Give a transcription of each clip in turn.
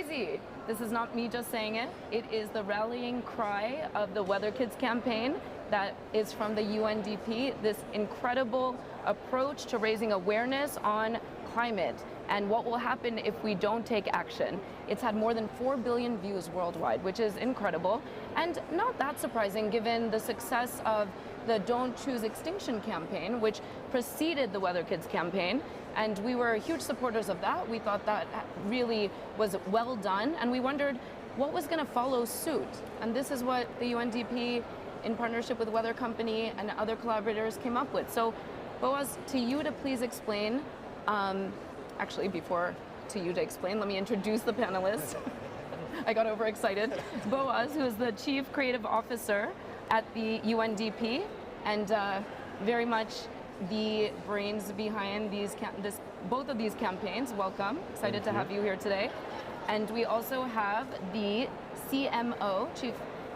crazy. This is not me just saying it. It is the rallying cry of the Weather Kids campaign that is from the UNDP, this incredible approach to raising awareness on climate and what will happen if we don't take action. It's had more than 4 billion views worldwide, which is incredible, and not that surprising given the success of the Don't Choose Extinction campaign, which preceded the Weather Kids campaign. And we were huge supporters of that. We thought that really was well done, and we wondered what was going to follow suit. And this is what the UNDP, in partnership with Weather Company and other collaborators, came up with. So, Boaz, to you to please explain. Actually, before to you to explain, let me introduce the panelists. I got overexcited. Boaz, who is the Chief Creative Officer at the UNDP, and very much the brains behind both of these campaigns. Welcome. Excited to have you here today. And we also have the CMO,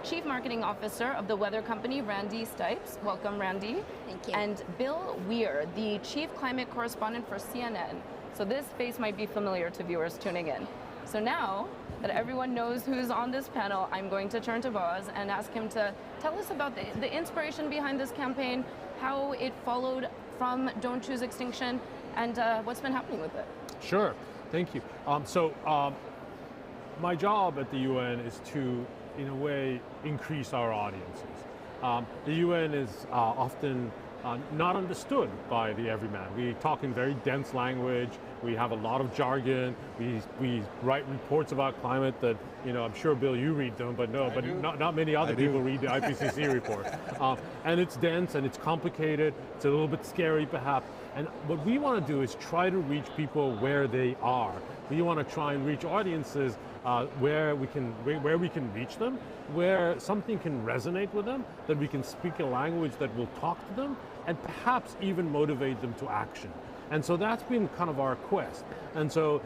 Chief Marketing Officer of the Weather Company, Randi Stipes. Welcome, Randi. Thank you. And Bill Weir, the Chief Climate Correspondent for CNN. So this face might be familiar to viewers tuning in. So now that everyone knows who's on this panel, I'm going to turn to Boaz and ask him to tell us about the inspiration behind this campaign, how it followed from Don't Choose Extinction, and what's been happening with it. Sure, thank you. My job at the UN is to, in a way, increase our audiences. The UN is often not understood by the everyman. We talk in very dense language. We have a lot of jargon. We write reports about climate that, I'm sure, Bill, you read them, but not many other people read the IPCC report. And it's dense and it's complicated. It's a little bit scary, perhaps. And what we want to do is try to reach people where they are. We want to try and reach audiences where we can reach them, where something can resonate with them, that we can speak a language that will talk to them, and perhaps even motivate them to action. And so that's been kind of our quest. And so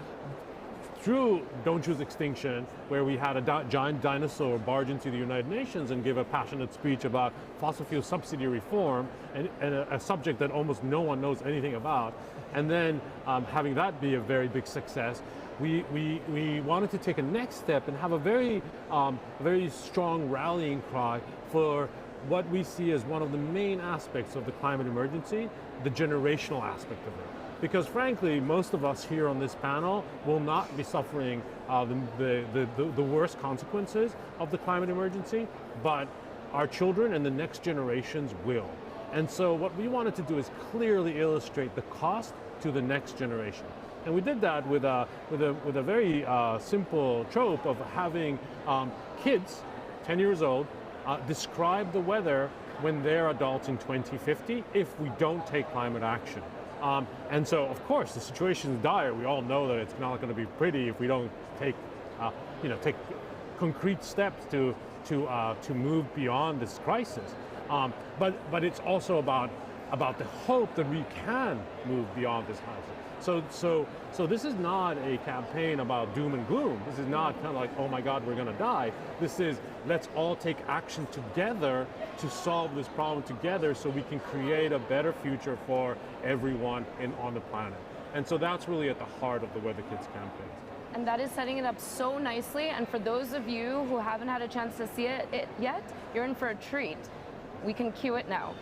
through Don't Choose Extinction, where we had a giant dinosaur barge into the United Nations and give a passionate speech about fossil fuel subsidy reform, and a subject that almost no one knows anything about, and then having that be a very big success, we wanted to take a next step and have a very strong rallying cry for what we see as one of the main aspects of the climate emergency, the generational aspect of it. Because frankly, most of us here on this panel will not be suffering the worst consequences of the climate emergency, but our children and the next generations will. And so what we wanted to do is clearly illustrate the cost to the next generation. And we did that with a very simple trope of having kids, 10 years old, describe the weather when they're adults in 2050 if we don't take climate action. And so, of course, the situation is dire. We all know that it's not going to be pretty if we don't take concrete steps to move beyond this crisis. But it's also about the hope that we can move beyond this crisis. So this is not a campaign about doom and gloom. This is not kind of like, oh my God, we're going to die. This is, let's all take action together to solve this problem together so we can create a better future for everyone on the planet. And so that's really at the heart of the Weather Kids campaign. And that is setting it up so nicely. And for those of you who haven't had a chance to see it yet, you're in for a treat. We can cue it now.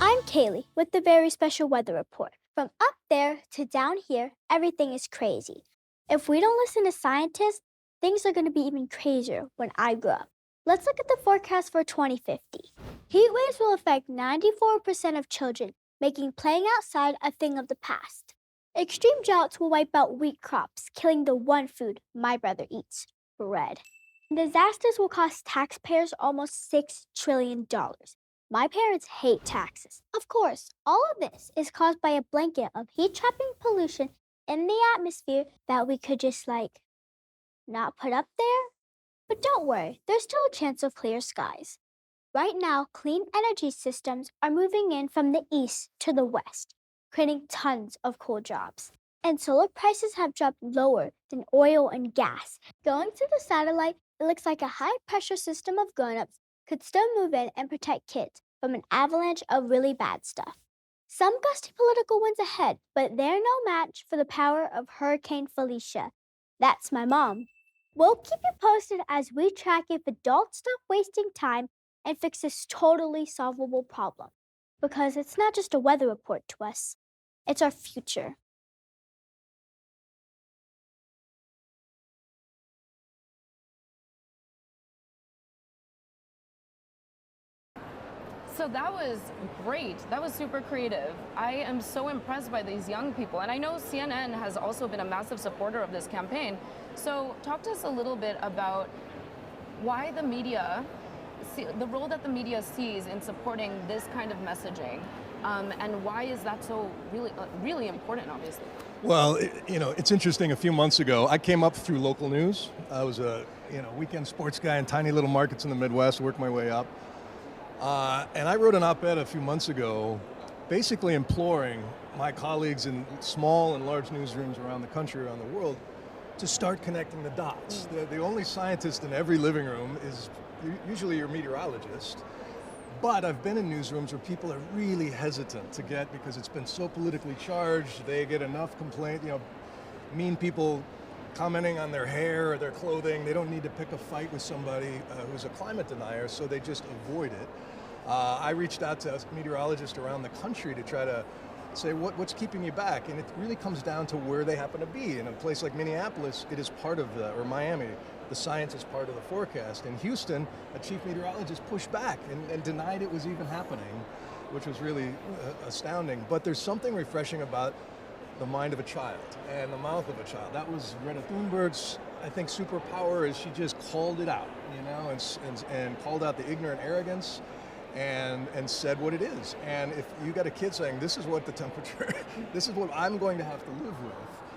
I'm Kaylee with the very special weather report. From up there to down here, everything is crazy. If we don't listen to scientists, things are going to be even crazier when I grow up. Let's look at the forecast for 2050. Heat waves will affect 94% of children, making playing outside a thing of the past. Extreme droughts will wipe out wheat crops, killing the one food my brother eats, bread. Disasters will cost taxpayers almost $6 trillion. My parents hate taxes. Of course, all of this is caused by a blanket of heat-trapping pollution in the atmosphere that we could just, not put up there. But don't worry, there's still a chance of clear skies. Right now, clean energy systems are moving in from the east to the west, creating tons of cool jobs. And solar prices have dropped lower than oil and gas. Going to the satellite, it looks like a high-pressure system of grown-ups could still move in and protect kids from an avalanche of really bad stuff. Some gusty political winds ahead, but they're no match for the power of Hurricane Felicia. That's my mom. We'll keep you posted as we track if adults stop wasting time and fix this totally solvable problem. Because it's not just a weather report to us, it's our future. So that was great. That was super creative. I am so impressed by these young people. And I know CNN has also been a massive supporter of this campaign. So talk to us a little bit about why the media, the role that the media sees in supporting this kind of messaging. And why is that so really important, obviously? Well, it's interesting. A few months ago, I came up through local news. I was a weekend sports guy in tiny little markets in the Midwest, worked my way up. And I wrote an op-ed a few months ago basically imploring my colleagues in small and large newsrooms around the country, around the world, to start connecting the dots. The only scientist in every living room is usually your meteorologist. But I've been in newsrooms where people are really hesitant to get, because it's been so politically charged, they get enough complaint, mean people commenting on their hair or their clothing. They don't need to pick a fight with somebody who's a climate denier, so they just avoid it. I reached out to meteorologists around the country to try to say what's keeping you back, and it really comes down to where they happen to be. In a place like Minneapolis, it is part of or Miami, the science is part of the forecast. In Houston, a chief meteorologist pushed back and denied it was even happening, which was really astounding. But there's something refreshing about the mind of a child and the mouth of a child. That was Greta Thunberg's, I think, superpower, is she just called it out, and called out the ignorant arrogance and said what it is. And if you got a kid saying, this is what the temperature, this is what I'm going to have to live with,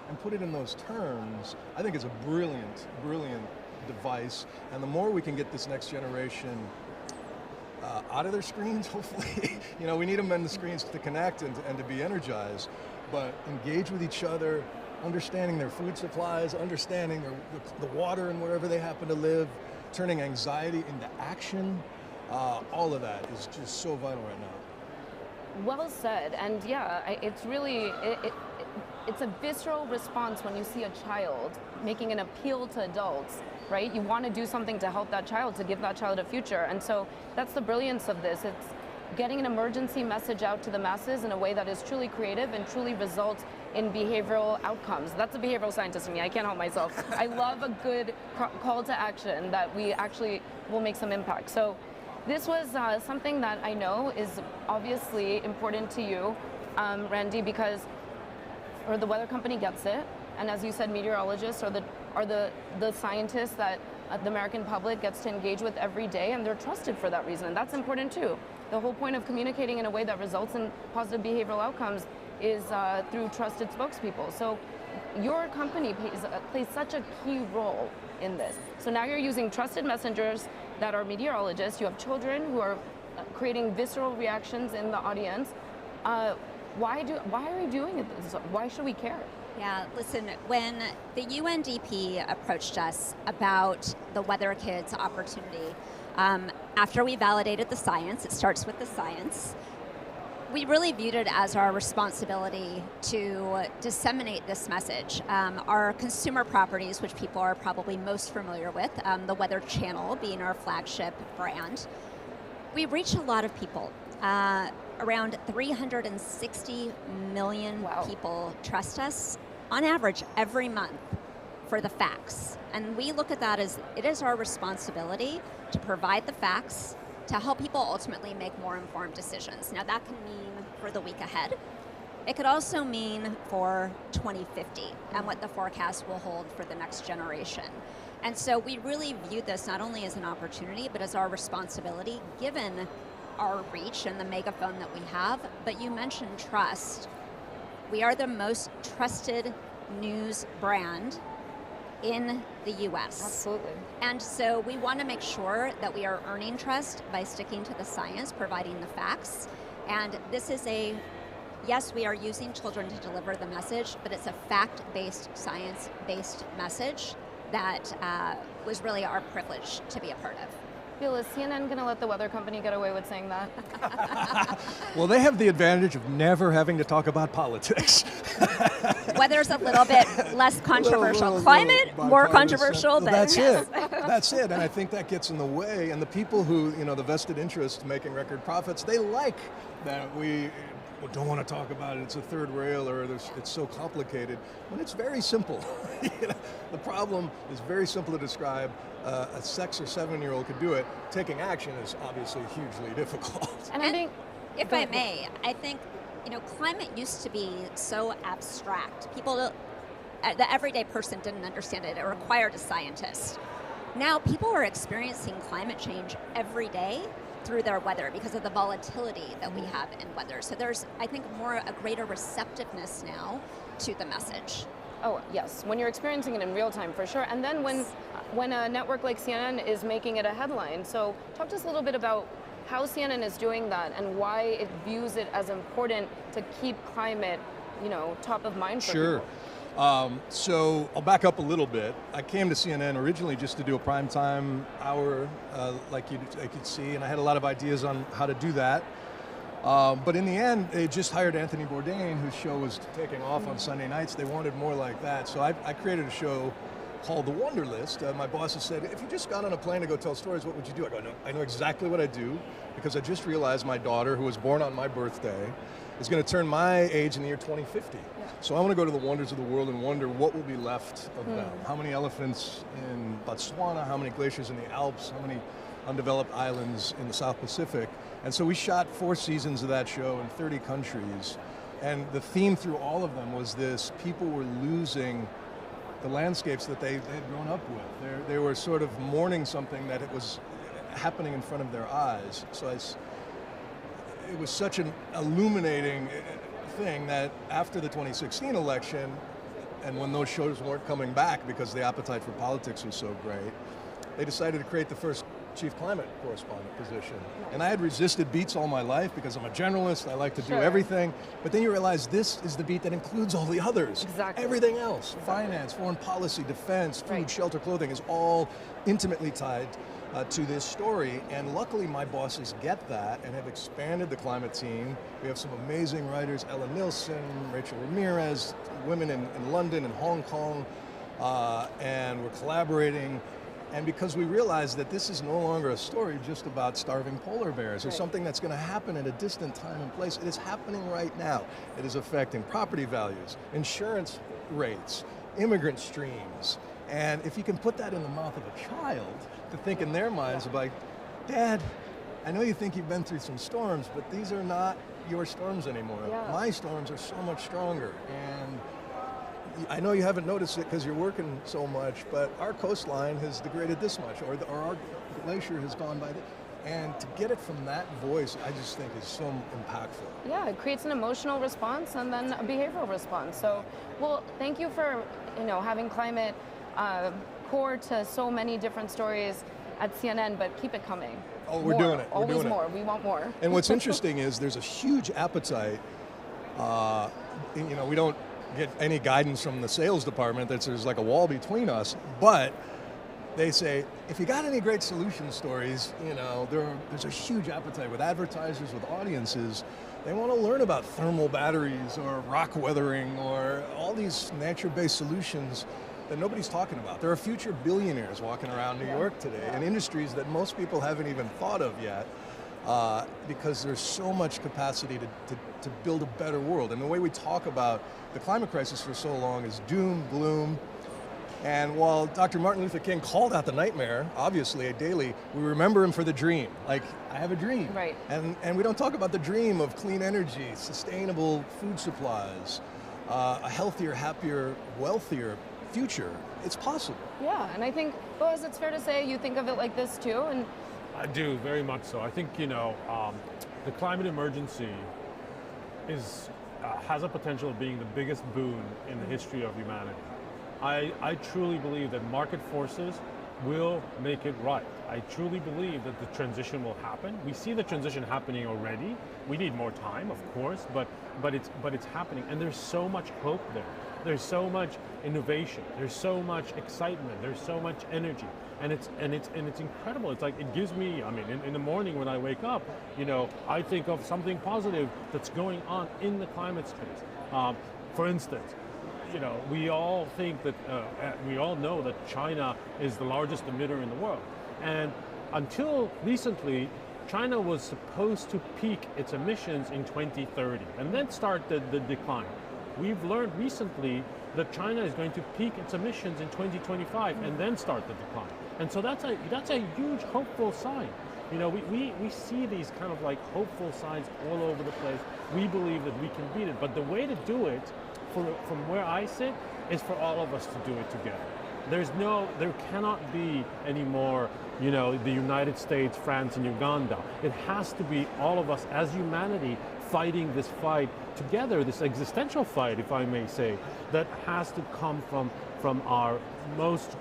and put it in those terms, I think it's a brilliant, brilliant device. And the more we can get this next generation out of their screens, hopefully, we need them in the screens to connect and to be energized, but engage with each other, understanding their food supplies, understanding the water and wherever they happen to live, turning anxiety into action. All of that is just so vital right now. Well said. And yeah, it's really, it's a visceral response when you see a child making an appeal to adults, right? You want to do something to help that child, to give that child a future. And so that's the brilliance of this. It's getting an emergency message out to the masses in a way that is truly creative and truly results in behavioral outcomes. That's a behavioral scientist in me. I can't help myself. I love a good call to action that we actually will make some impact. So this was something that I know is obviously important to you, Randi, because the weather company gets it, and as you said, meteorologists are the scientists that the American public gets to engage with every day, and they're trusted for that reason, and that's important too. The whole point of communicating in a way that results in positive behavioral outcomes is through trusted spokespeople. So your company plays such a key role in this. So now you're using trusted messengers that are meteorologists. You have children who are creating visceral reactions in the audience. Why are we doing it? Why should we care? Yeah, listen, when the UNDP approached us about the Weather Kids opportunity, after we validated the science, it starts with the science, we really viewed it as our responsibility to disseminate this message. Our consumer properties, which people are probably most familiar with, the Weather Channel being our flagship brand, we reach a lot of people. Around 360 million people trust us on average every month for the facts. And we look at that as it is our responsibility to provide the facts to help people ultimately make more informed decisions. Now that can mean for the week ahead. It could also mean for 2050 and what the forecast will hold for the next generation. And so we really view this not only as an opportunity, but as our responsibility, given our reach and the megaphone that we have. But you mentioned trust. We are the most trusted news brand in the US. Absolutely. And so we want to make sure that we are earning trust by sticking to the science, providing the facts. And this is yes, we are using children to deliver the message, but it's a fact-based, science-based message that was really our privilege to be a part of. Bill, is CNN going to let the weather company get away with saying that? Well, they have the advantage of never having to talk about politics. Weather's a little bit less controversial. Climate, more controversial. But That's it. That's it. And I think that gets in the way. And the people who, the vested interest making record profits, they like that we don't want to talk about it. It's a third rail, or it's so complicated. When it's very simple. The problem is very simple to describe. A 6 or 7-year-old could do it. Taking action is obviously hugely difficult. And if I may, I think climate used to be so abstract. People, the everyday person didn't understand it. It required a scientist. Now people are experiencing climate change every day through their weather because of the volatility that we have in weather. So there's, I think, a greater receptiveness now to the message. Oh, yes, when you're experiencing it in real time, for sure. And then when a network like CNN is making it a headline. So talk to us a little bit about how CNN is doing that and why it views it as important to keep climate, top of mind for Sure. people. So I'll back up a little bit. I came to CNN originally just to do a primetime hour like you could see, and I had a lot of ideas on how to do that. But in the end, they just hired Anthony Bourdain, whose show was taking off on Sunday nights. They wanted more like that. So I created a show called The Wonder List. My boss has said, if you just got on a plane to go tell stories, what would you do? I go, no, I know exactly what I do, because I just realized my daughter, who was born on my birthday, is going to turn my age in the year 2050. Yeah. So I want to go to the wonders of the world and wonder what will be left of them. How many elephants in Botswana, how many glaciers in the Alps, how many undeveloped islands in the South Pacific. And so we shot 4 seasons of that show in 30 countries. And the theme through all of them was this: people were losing the landscapes that they had grown up with. They were sort of mourning something that it was happening in front of their eyes. So it was such an illuminating thing that after the 2016 election, and when those shows weren't coming back because the appetite for politics was so great, they decided to create the first chief climate correspondent position. And I had resisted beats all my life because I'm a generalist, I like to do everything, but then you realize this is the beat that includes all the others. Exactly. Everything else, finance, foreign policy, defense, food, shelter, clothing, is all intimately tied to this story. And luckily my bosses get that and have expanded the climate team. We have some amazing writers, Ella Nilsson, Rachel Ramirez, women in London and Hong Kong, and we're collaborating. And because we realize that this is no longer a story just about starving polar bears or something that's going to happen at a distant time and place. It is happening right now. It is affecting property values, insurance rates, immigrant streams. And if you can put that in the mouth of a child to think in their minds about, Dad, I know you think you've been through some storms, but these are not your storms anymore. Yeah. My storms are so much stronger. And I know you haven't noticed it because you're working so much, but our coastline has degraded this much, or our glacier has gone by. And to get it from that voice, I just think is so impactful. Yeah, it creates an emotional response and then a behavioral response. So, well, thank you for having climate core to so many different stories at CNN, but keep it coming. Oh, we're doing it. Always more. We want more. And what's interesting is there's a huge appetite. We don't get any guidance from the sales department that there's like a wall between us, but they say, if you got any great solution stories, there's a huge appetite with advertisers, with audiences. They want to learn about thermal batteries or rock weathering or all these nature-based solutions that nobody's talking about. There are future billionaires walking around New York today in industries that most people haven't even thought of yet. Because there's so much capacity to build a better world. And the way we talk about the climate crisis for so long is doom, gloom. And while Dr. Martin Luther King called out the nightmare, obviously, daily, we remember him for the dream. Like, I have a dream. Right. And we don't talk about the dream of clean energy, sustainable food supplies, a healthier, happier, wealthier future. It's possible. Yeah, and I think, Boaz, it's fair to say you think of it like this too, and I do, very much so. I think, the climate emergency has a potential of being the biggest boon in the history of humanity. I truly believe that market forces will make it right. I truly believe that the transition will happen. We see the transition happening already. We need more time, of course, but it's happening, and there's so much hope there. There's so much innovation. There's so much excitement. There's so much energy, and it's incredible. It's like it gives me. I mean, in the morning when I wake up, I think of something positive that's going on in the climate space. For instance, we all think that we all know that China is the largest emitter in the world, and until recently, China was supposed to peak its emissions in 2030 and then start the decline. We've learned recently that China is going to peak its emissions in 2025 and then start the decline. And so that's a huge hopeful sign. We see these kind of like hopeful signs all over the place. We believe that we can beat it, but the way to do it, from where I sit, is for all of us to do it together. There cannot be any more, the United States, France, and Uganda. It has to be all of us as humanity fighting this fight together, this existential fight, if I may say, that has to come from our most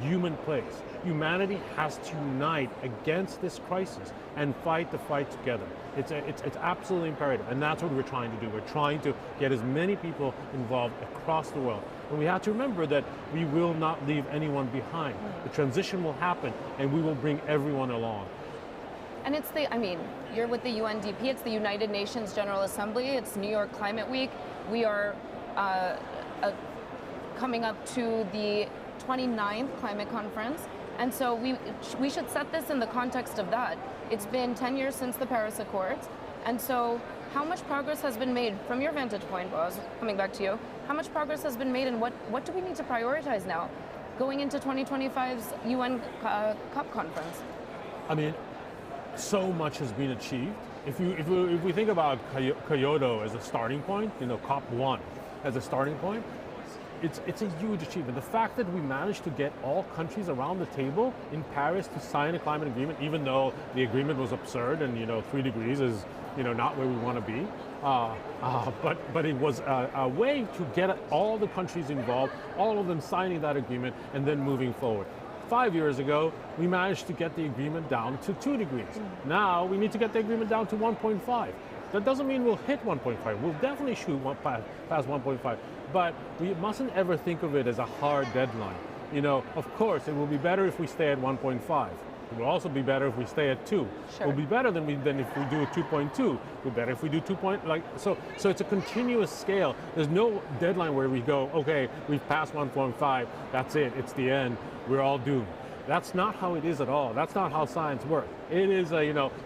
human place. Humanity has to unite against this crisis and fight the fight together. It's absolutely imperative, and that's what we're trying to do. We're trying to get as many people involved across the world. And we have to remember that we will not leave anyone behind. The transition will happen, and we will bring everyone along. And you're with the UNDP, it's the United Nations General Assembly, it's New York Climate Week. We are coming up to the 29th climate conference. And so we should set this in the context of that. It's been 10 years since the Paris Accords. And so how much progress has been made from your vantage point, Boaz, coming back to you, how much progress has been made, and what do we need to prioritize now going into 2025's UN COP conference? I mean, so much has been achieved. If we think about Kyoto as a starting point, COP1 as a starting point, it's a huge achievement. The fact that we managed to get all countries around the table in Paris to sign a climate agreement, even though the agreement was absurd and 3 degrees is not where we want to be, but it was a way to get all the countries involved, all of them signing that agreement and then moving forward. 5 years ago, we managed to get the agreement down to 2 degrees. Now we need to get the agreement down to 1.5. That doesn't mean we'll hit 1.5. We'll definitely shoot past 1.5. But we mustn't ever think of it as a hard deadline. Of course, it will be better if we stay at 1.5. It will also be better if we stay at 2. Sure. It will be better than if we do 2.2. It will be better if we do 2. So it's a continuous scale. There's no deadline where we go, okay, we've passed 1.5. That's it. It's the end. We're all doomed. That's not how it is at all. That's not how science works. It is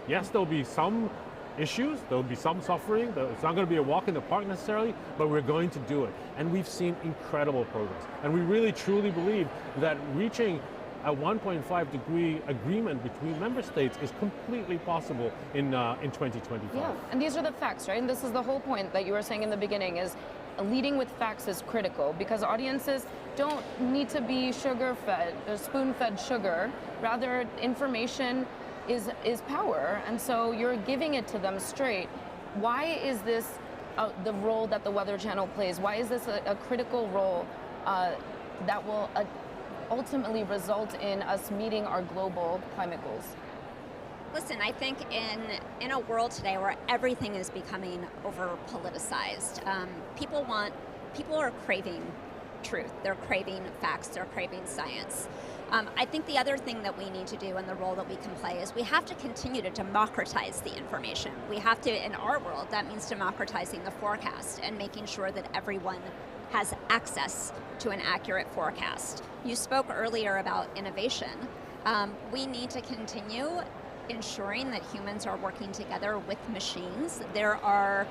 yes, there'll be some issues, there'll be some suffering, it's not going to be a walk in the park necessarily, but we're going to do it. And we've seen incredible progress. And we really truly believe that reaching a 1.5 degree agreement between member states is completely possible in 2025. Yeah, and these are the facts, right? And this is the whole point that you were saying in the beginning, is leading with facts is critical, because audiences don't need to be sugar-fed, or spoon-fed sugar. Rather, information is power, and so you're giving it to them straight. Why is this the role that the Weather Channel plays? Why is this a critical role that will ultimately result in us meeting our global climate goals? Listen, I think in a world today where everything is becoming over politicized, people are craving truth. They're craving facts. They're craving science. I think the other thing that we need to do and the role that we can play is we have to continue to democratize the information. We have to, in our world, that means democratizing the forecast and making sure that everyone has access to an accurate forecast. You spoke earlier about innovation. We need to continue ensuring that humans are working together with machines. There are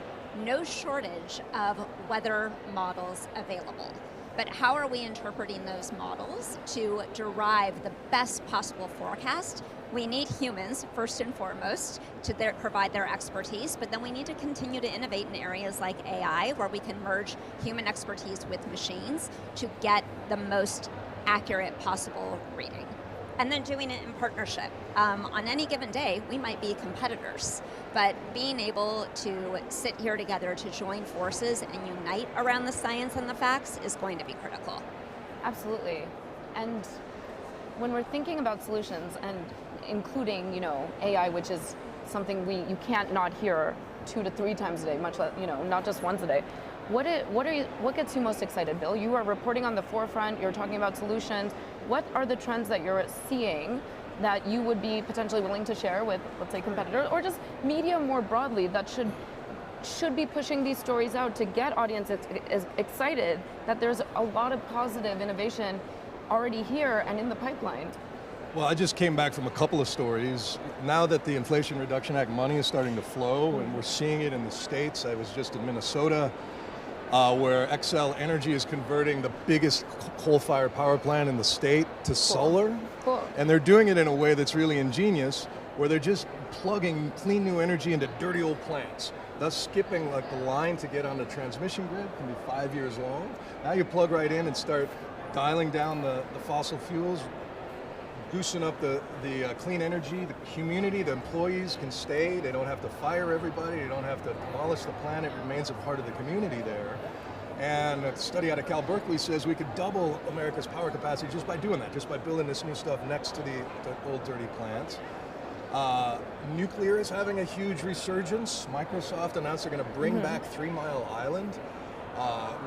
no shortage of weather models available. But how are we interpreting those models to derive the best possible forecast? We need humans, first and foremost, to provide their expertise, but then we need to continue to innovate in areas like AI, where we can merge human expertise with machines to get the most accurate possible reading. And then doing it in partnership. On any given day, we might be competitors, but being able to sit here together to join forces and unite around the science and the facts is going to be critical. Absolutely. And when we're thinking about solutions, and including, AI, which is something you can't not hear 2 to 3 times a day, much less, not just once a day. What gets you most excited, Bill? You are reporting on the forefront. You're talking about solutions. What are the trends that you're seeing that you would be potentially willing to share with, let's say, competitors, or just media more broadly that should be pushing these stories out to get audiences excited that there's a lot of positive innovation already here and in the pipeline? Well, I just came back from a couple of stories. Now that the Inflation Reduction Act money is starting to flow, and we're seeing it in the States. I was just in Minnesota, where Xcel Energy is converting the biggest coal-fired power plant in the state to solar. Cool. And they're doing it in a way that's really ingenious, where they're just plugging clean new energy into dirty old plants, thus skipping like the line to get on the transmission grid. Can be 5 years long. Now you plug right in and start dialing down the fossil fuels, goosing up the clean energy. The community, the employees can stay. They don't have to fire everybody. They don't have to demolish the plant. It remains a part of the community there. And a study out of Cal Berkeley says we could double America's power capacity just by doing that, just by building this new stuff next to the old dirty plants. Nuclear is having a huge resurgence. Microsoft announced they're going to bring back 3 Mile Island,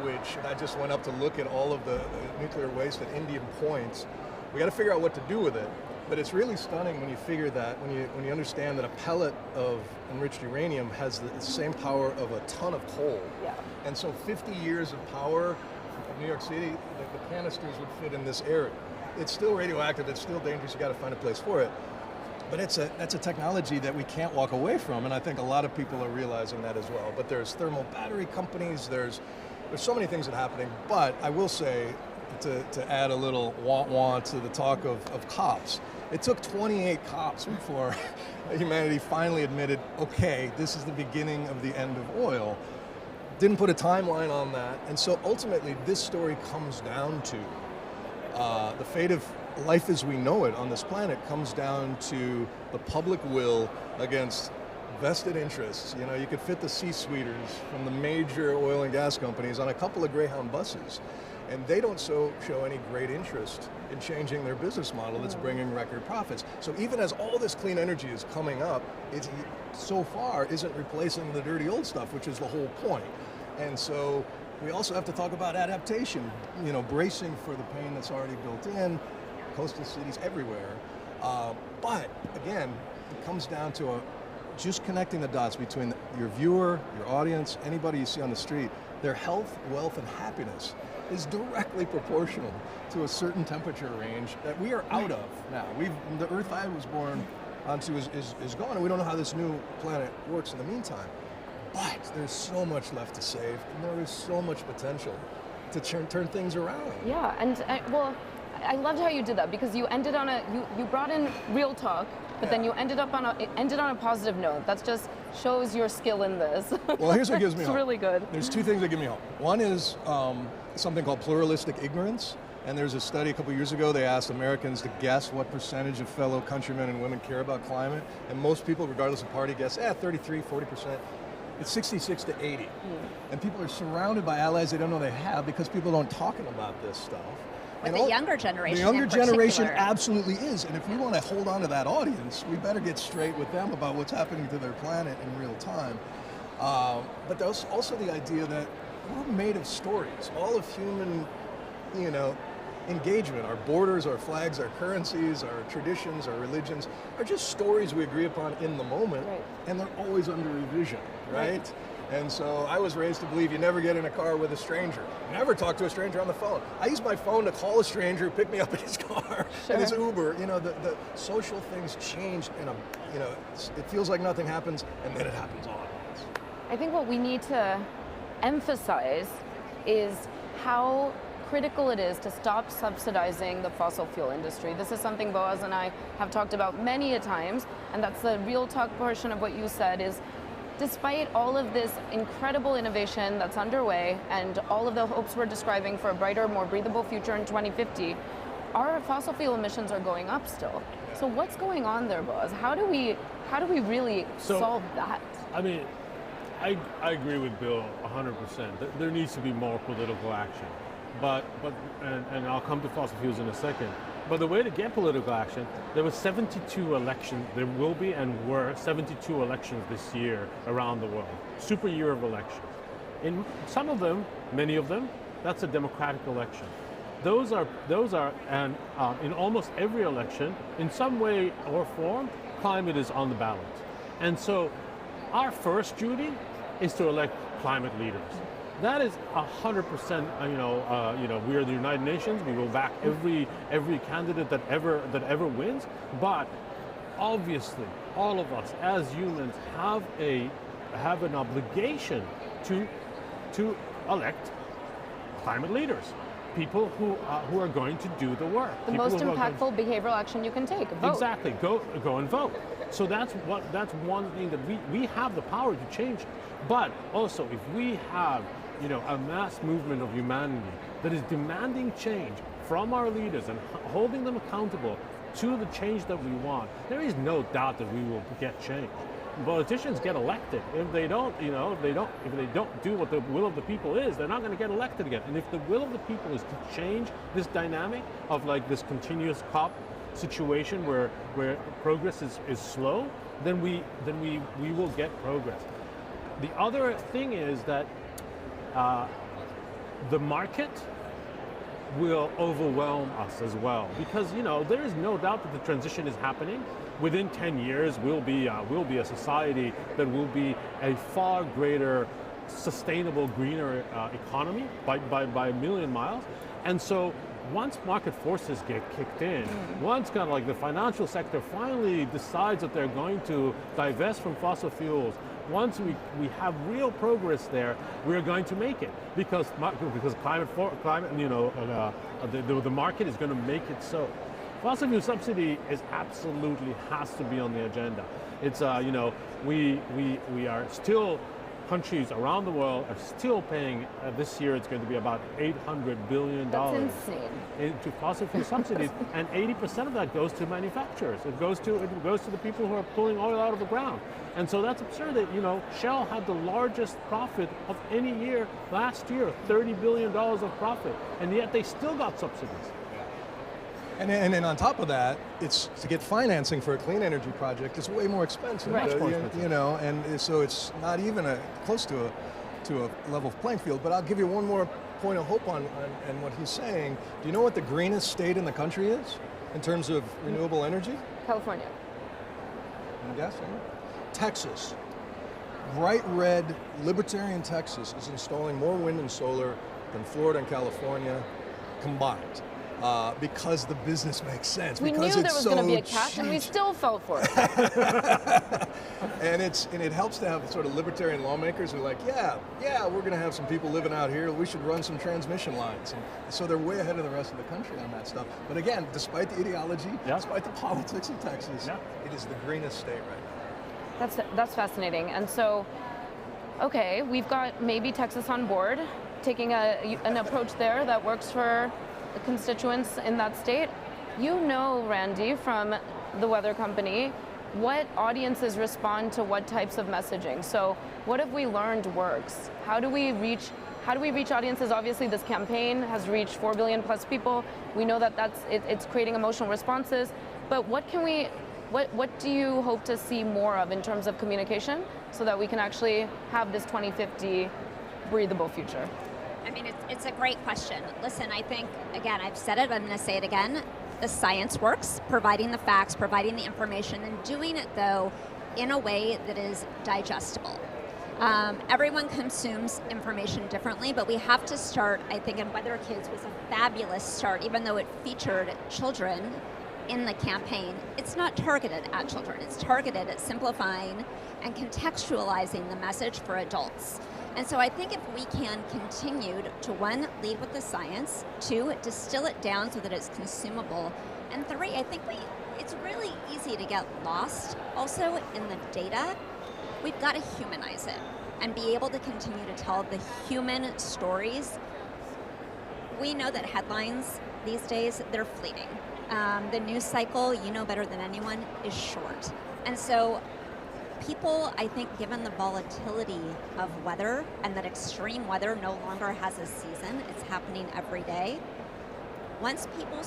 which I just went up to look at all of the nuclear waste at Indian Point. We got to figure out what to do with it, but it's really stunning when you figure that, when you understand that a pellet of enriched uranium has the same power of a ton of coal. Yeah. And so 50 years of power of New York City, the canisters would fit in this area. It's still radioactive, it's still dangerous, you got to find a place for it. But that's a technology that we can't walk away from, and I think a lot of people are realizing that as well. But there's thermal battery companies, there's so many things that are happening, but I will say, to add a little wah-wah to the talk of cops. It took 28 cops before humanity finally admitted, okay, this is the beginning of the end of oil. Didn't put a timeline on that, and so ultimately this story comes down to the fate of life as we know it on this planet comes down to the public will against vested interests. You could fit the C-suiters from the major oil and gas companies on a couple of Greyhound buses, and they don't show any great interest in changing their business model that's bringing record profits. So even as all this clean energy is coming up, it so far isn't replacing the dirty old stuff, which is the whole point. And so we also have to talk about adaptation, bracing for the pain that's already built in, coastal cities everywhere. But again, it comes down to just connecting the dots between your viewer, your audience, anybody you see on the street. Their health, wealth, and happiness is directly proportional to a certain temperature range that we are out of now. The Earth I was born onto is gone, and we don't know how this new planet works in the meantime. But there's so much left to save, and there is so much potential to turn things around. Yeah, and I loved how you did that, because you ended on you brought in real talk, but then you ended on a positive note. That just shows your skill in this. Well, here's what gives me hope. It's really good. There's 2 things that give me hope. One is something called pluralistic ignorance. And there's a study a couple years ago, they asked Americans to guess what percentage of fellow countrymen and women care about climate. And most people, regardless of party, guess 33, 40%. It's 66 to 80. And people are surrounded by allies they don't know they have because people don't talking about this stuff. With the younger generation. The younger generation particular. absolutely is. And if we want to hold on to that audience, we better get straight with them about what's happening to their planet in real time. But there's also the idea that we're made of stories. All of human, engagement, our borders, our flags, our currencies, our traditions, our religions, are just stories we agree upon in the moment, Right. and they're always under revision, right? And so I was raised to believe you never get in a car with a stranger. Never talk to a stranger on the phone. I use my phone to call a stranger, pick me up in his car, and his Uber. The social things change, and it feels like nothing happens, and then it happens all at once. I think what we need to emphasize is how critical it is to stop subsidizing the fossil fuel industry. This is something Boaz and I have talked about many a times, and that's the real talk portion of what you said is, despite all of this incredible innovation that's underway and all of the hopes we're describing for a brighter, more breathable future in 2050, our fossil fuel emissions are going up still. So what's going on there, Boaz? How do we really solve that? I mean, I agree with Bill 100%. There needs to be more political action. and I'll come to fossil fuels in a second. But the way to get political action, there were 72 elections, there will be and were 72 elections this year around the world. Super year of elections. In some of them, many of them, that's a democratic election. Those are, and in almost every election, in some way or form, climate is on the ballot. And so our first duty is to elect climate leaders. That is 100%. We are the United Nations. We will back every candidate that ever wins. But obviously, all of us as humans have an obligation to elect climate leaders, people who are going to do the work. The most impactful behavioral action you can take. Vote. Exactly. Go and vote. So that's one thing that we have the power to change. But also, if we have a mass movement of humanity that is demanding change from our leaders and holding them accountable to the change that we want, there is no doubt that we will get change. Politicians get elected. If they don't do what the will of the people is, they're not going to get elected again. And if the will of the people is to change this dynamic of like this continuous COP situation where progress is slow, then we will get progress. The other thing is that the market will overwhelm us as well, because there is no doubt that the transition is happening. Within 10 years, we'll be a society that will be a far greater, sustainable, greener economy by a million miles. And so, once market forces get kicked in, once kind of like the financial sector finally decides that they're going to divest from fossil fuels, once we have real progress there, we're going to make it because climate, the market is going to make it so. Fossil fuel subsidy has to be on the agenda. It's we are still, countries around the world are still paying, this year it's going to be about $800 billion into fossil fuel subsidies, and 80% of that goes to manufacturers. It goes to the people who are pulling oil out of the ground. And so that's absurd that, Shell had the largest profit of any year last year, $30 billion of profit, and yet they still got subsidies. And then on top of that, it's to get financing for a clean energy project. It's way more expensive, right. Much more expensive. And so it's not even close to a level playing field. But I'll give you one more point of hope on what he's saying. Do you know what the greenest state in the country is in terms of renewable energy? California. I'm guessing. Texas. Bright red, libertarian Texas is installing more wind and solar than Florida and California combined. Because the business makes sense. We knew there was going to be a catch, and we still fell for it. and it helps to have sort of libertarian lawmakers who are like, yeah, we're going to have some people living out here. We should run some transmission lines. And so they're way ahead of the rest of the country on that stuff. But again, despite the ideology, despite the politics of Texas, it is the greenest state right now. That's fascinating. And so, okay, we've got maybe Texas on board, taking an approach there that works for the constituents in that state. Randy, from the Weather Company, what audiences respond to what types of messaging. So what have we learned works? How do we reach audiences? Obviously, this campaign has reached 4 billion plus people. We know that it's creating emotional responses. But what do you hope to see more of in terms of communication so that we can actually have this 2050 breathable future? I mean, it's a great question. Listen, I think, again, I've said it, but I'm going to say it again. The science works, providing the facts, providing the information, and doing it, though, in a way that is digestible. Everyone consumes information differently, but we have to start, I think, and Weather Kids was a fabulous start, even though it featured children in the campaign. It's not targeted at children. It's targeted at simplifying and contextualizing the message for adults. And so I think if we can continue to, one, lead with the science, two, distill it down so that it's consumable, and three, I think it's really easy to get lost also in the data. We've got to humanize it and be able to continue to tell the human stories. We know that headlines these days, they're fleeting. The news cycle, you know better than anyone, is short. And so people, I think, given the volatility of weather and that extreme weather no longer has a season, it's happening every day. Once people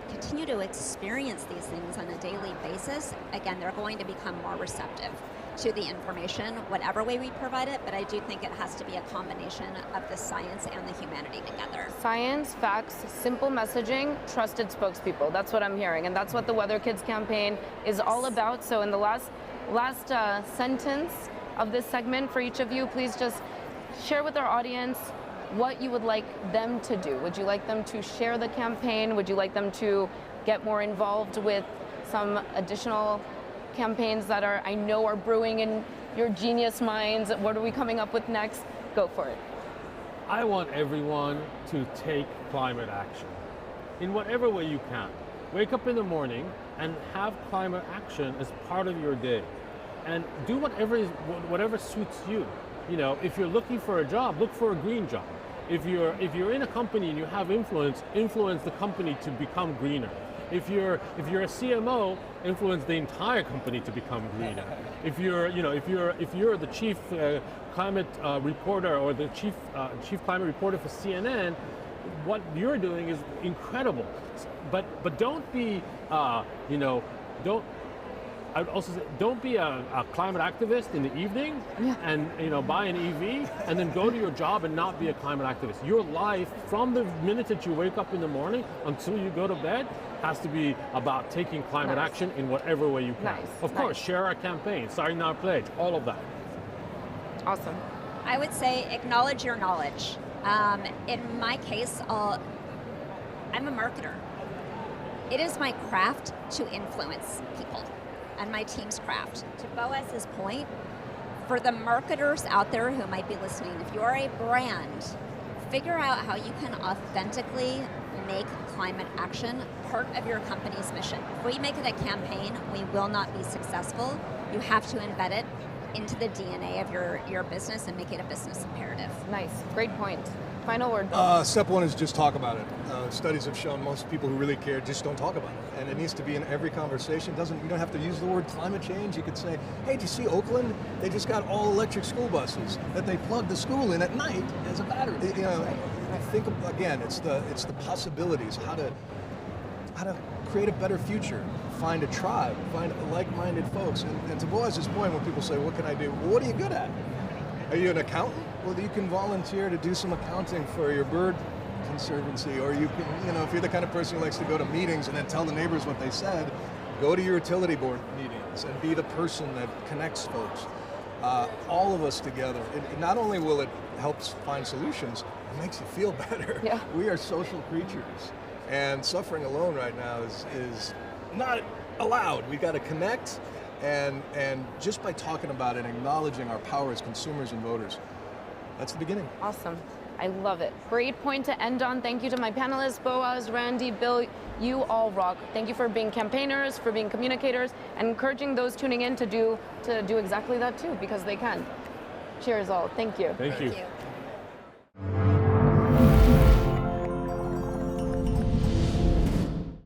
continue to experience these things on a daily basis, again, they're going to become more receptive to the information, whatever way we provide it, but I do think it has to be a combination of the science and the humanity together. Science, facts, simple messaging, trusted spokespeople. That's what I'm hearing, and that's what the Weather Kids campaign is all about. So in the last sentence of this segment for each of you, please just share with our audience what you would like them to do. Would you like them to share the campaign? Would you like them to get more involved with some additional campaigns that I know are brewing in your genius minds? What are we coming up with next? Go for it. I want everyone to take climate action in whatever way you can. Wake up in the morning and have climate action as part of your day, and do whatever suits you. You know, if you're looking for a job, look for a green job. If you're in a company and you have influence the company to become greener. If you're a CMO, influence the entire company to become greener. If you're the chief climate reporter or the chief climate reporter for CNN, what you're doing is incredible. But don't be I would also say, don't be a climate activist in the evening and buy an EV and then go to your job and not be a climate activist. Your life, from the minute that you wake up in the morning until you go to bed, has to be about taking climate action in whatever way you can. Of course, share our campaign, sign our pledge, all of that. Awesome. I would say acknowledge your knowledge. In my case, I'm a marketer. It is my craft to influence people, and my team's craft. To Boaz's point, for the marketers out there who might be listening, if you're a brand, figure out how you can authentically make climate action part of your company's mission. If we make it a campaign, we will not be successful. You have to embed it into the DNA of your business and make it a business imperative. Nice, great point. Final word. Step one is just talk about it. Studies have shown most people who really care just don't talk about it, and it needs to be in every conversation. You don't have to use the word climate change. You could say, "Hey, do you see Oakland? They just got all electric school buses that they plug the school in at night as a battery." I think again, it's the possibilities, how to create a better future, find a tribe, find like-minded folks. And to Boaz's point, when people say, "What can I do?" Well, what are you good at? Are you an accountant? Well, you can volunteer to do some accounting for your bird conservancy, or you can, if you're the kind of person who likes to go to meetings and then tell the neighbors what they said, go to your utility board meetings and be the person that connects folks. All of us together. Not only will it help find solutions, it makes you feel better. Yeah. We are social creatures, and suffering alone right now is not allowed. We got to connect. And just by talking about it, acknowledging our power as consumers and voters, that's the beginning. Awesome. I love it. Great point to end on. Thank you to my panelists, Boaz, Randi, Bill. You all rock. Thank you for being campaigners, for being communicators, and encouraging those tuning in to do exactly that too, because they can. Cheers all. Thank you. Thank you. Thank you.